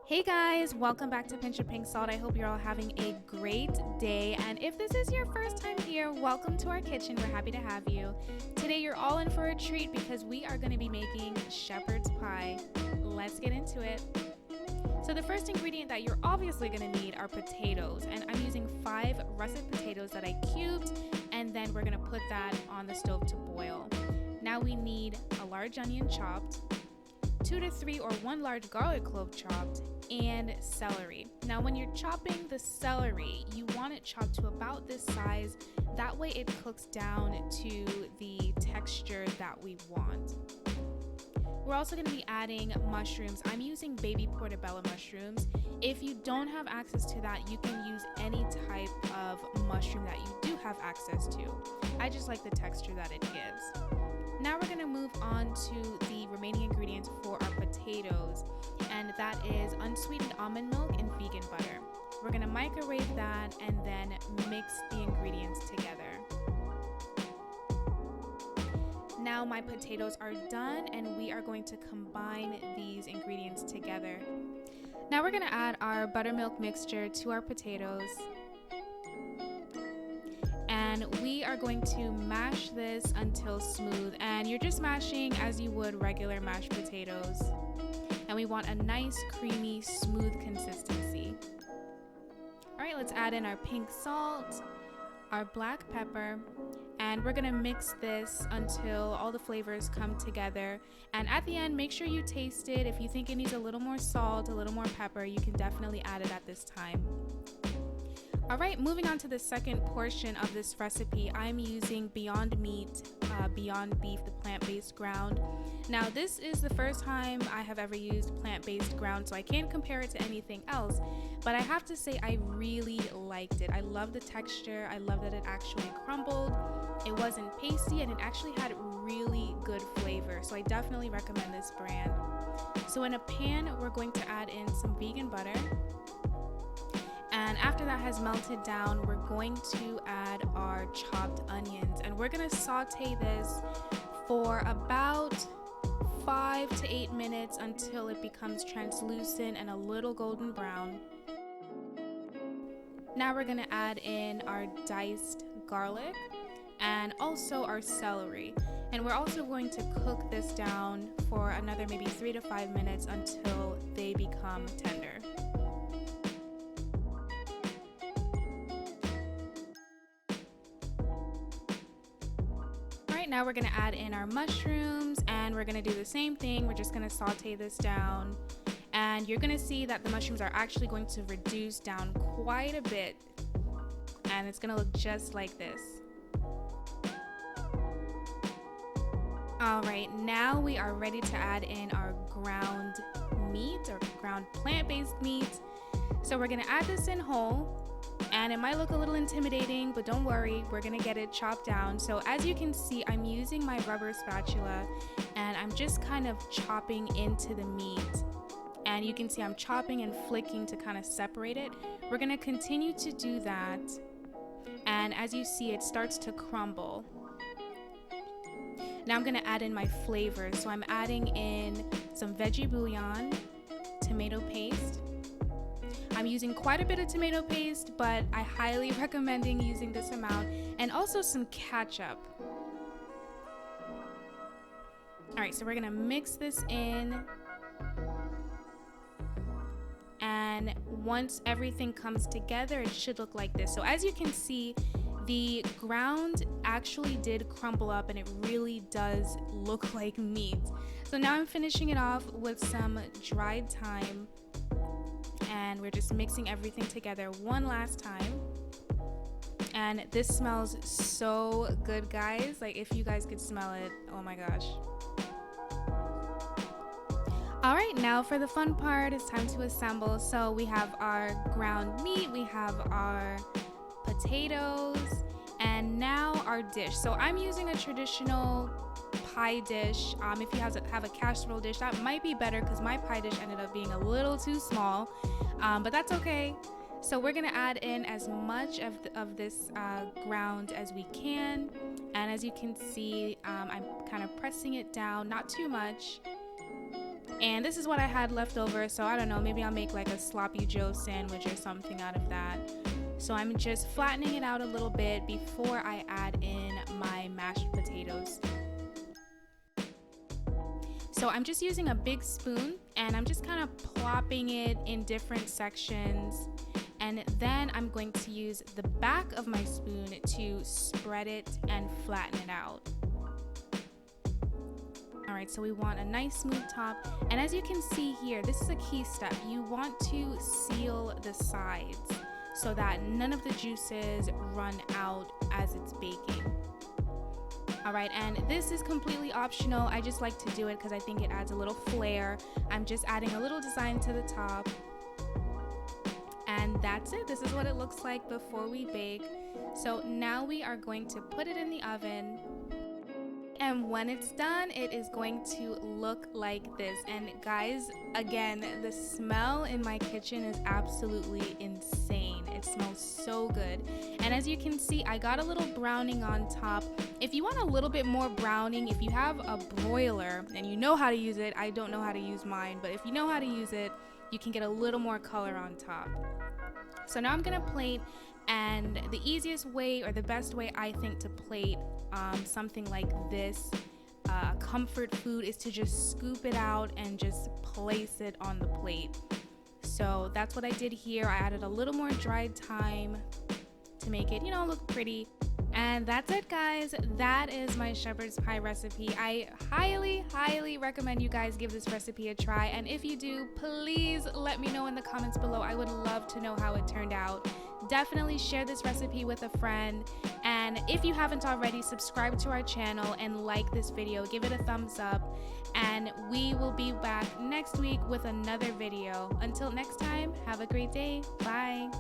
Hey guys, welcome back to Tsp Pink Salt. I hope you're all having a great day. And if this is your first time here, welcome to our kitchen. We're happy to have you. Today you're all in for a treat because we are going to be making shepherd's pie. Let's get into it. So the first ingredient that you're obviously going to need are potatoes. And I'm using 5 russet potatoes that I cubed. And then we're going to put that on the stove to boil. Now we need a large onion chopped, 2 to 3 or 1 large garlic clove chopped, and celery. Now when you're chopping the celery, you want it chopped to about this size. That way it cooks down to the texture that we want. We're also going to be adding mushrooms. I'm using baby portobello mushrooms. If you don't have access to that, you can use any type of mushroom that you do have access to. I just like the texture that it gives. Now we're going to move on to the remaining ingredients for our potatoes, and that is unsweetened almond milk and vegan butter. We're going to microwave that and then mix the ingredients together. Now my potatoes are done and we are going to combine these ingredients together. Now we're going to add our buttermilk mixture to our potatoes. And we are going to mash this until smooth, and you're just mashing as you would regular mashed potatoes. And we want a nice, creamy, smooth consistency. All right, let's add in our pink salt, our black pepper, and we're gonna mix this until all the flavors come together. And at the end, make sure you taste it. If you think it needs a little more salt, a little more pepper, you can definitely add it at this time. All right, moving on to the second portion of this recipe, I'm using Beyond Meat, Beyond Beef, the plant-based ground. Now, this is the first time I have ever used plant-based ground, so I can't compare it to anything else, but I have to say I really liked it. I love the texture. I love that it actually crumbled. It wasn't pasty, and it actually had really good flavor, so I definitely recommend this brand. So in a pan, we're going to add in some vegan butter. And after that has melted down, we're going to add our chopped onions, and we're gonna saute this for about 5 to 8 minutes until it becomes translucent and a little golden brown. Now we're gonna add in our diced garlic and also our celery. And we're also going to cook this down for another maybe 3 to 5 minutes until they become tender. Now we're going to add in our mushrooms, and we're going to do the same thing. We're just going to saute this down, and you're going to see that the mushrooms are actually going to reduce down quite a bit, and it's going to look just like this. All right, now we are ready to add in our ground meat or ground plant-based meat. So we're going to add this in whole. And it might look a little intimidating, but don't worry, we're gonna get it chopped down. So as you can see, I'm using my rubber spatula and I'm just kind of chopping into the meat. And you can see I'm chopping and flicking to kind of separate it. We're gonna continue to do that. And as you see, it starts to crumble. Now I'm gonna add in my flavors. So I'm adding in some veggie bouillon, tomato paste. I'm using quite a bit of tomato paste, but I highly recommend using this amount, and also some ketchup. All right, so we're gonna mix this in, and once everything comes together, it should look like this. So as you can see, the ground actually did crumble up, and it really does look like meat. So now I'm finishing it off with some dried thyme, and we're just mixing everything together one last time. And this smells so good, guys. Like, if you guys could smell it, oh my gosh. All right, now for the fun part, it's time to assemble. So we have our ground meat, we have our potatoes, and now our dish. So I'm using a traditional pie dish. If you have a casserole dish, that might be better because my pie dish ended up being a little too small, but that's okay. So we're gonna add in as much of this ground as we can, and as you can see, I'm kind of pressing it down, not too much, And this is what I had left over, so I don't know, maybe I'll make like a sloppy Joe sandwich or something out of that. So I'm just flattening it out a little bit before I add in my mashed potatoes. So I'm just using a big spoon and I'm just kind of plopping it in different sections. And then I'm going to use the back of my spoon to spread it and flatten it out. Alright, so we want a nice smooth top. And as you can see here, this is a key step. You want to seal the sides so that none of the juices run out as it's baking. Alright, and this is completely optional. I just like to do it because I think it adds a little flair. I'm just adding a little design to the top. And that's it. This is what it looks like before we bake. So now we are going to put it in the oven. And when it's done, it is going to look like this. And guys, again, the smell in my kitchen is absolutely insane. It smells so good. And as you can see, I got a little browning on top. If you want a little bit more browning, if you have a broiler and you know how to use it, I don't know how to use mine, but if you know how to use it, you can get a little more color on top. So now I'm gonna plate, and the easiest way or the best way I think to plate something like this comfort food is to just scoop it out and just place it on the plate. So that's what I did here. I added a little more dried thyme to make it, you know, look pretty. And that's it, guys. That is my shepherd's pie recipe. I highly recommend you guys give this recipe a try. And if you do, please let me know in the comments below. I would love to know how it turned out. Definitely share this recipe with a friend. And if you haven't already, subscribe to our channel and like this video. Give it a thumbs up. And we will be back next week with another video. Until next time, have a great day. Bye.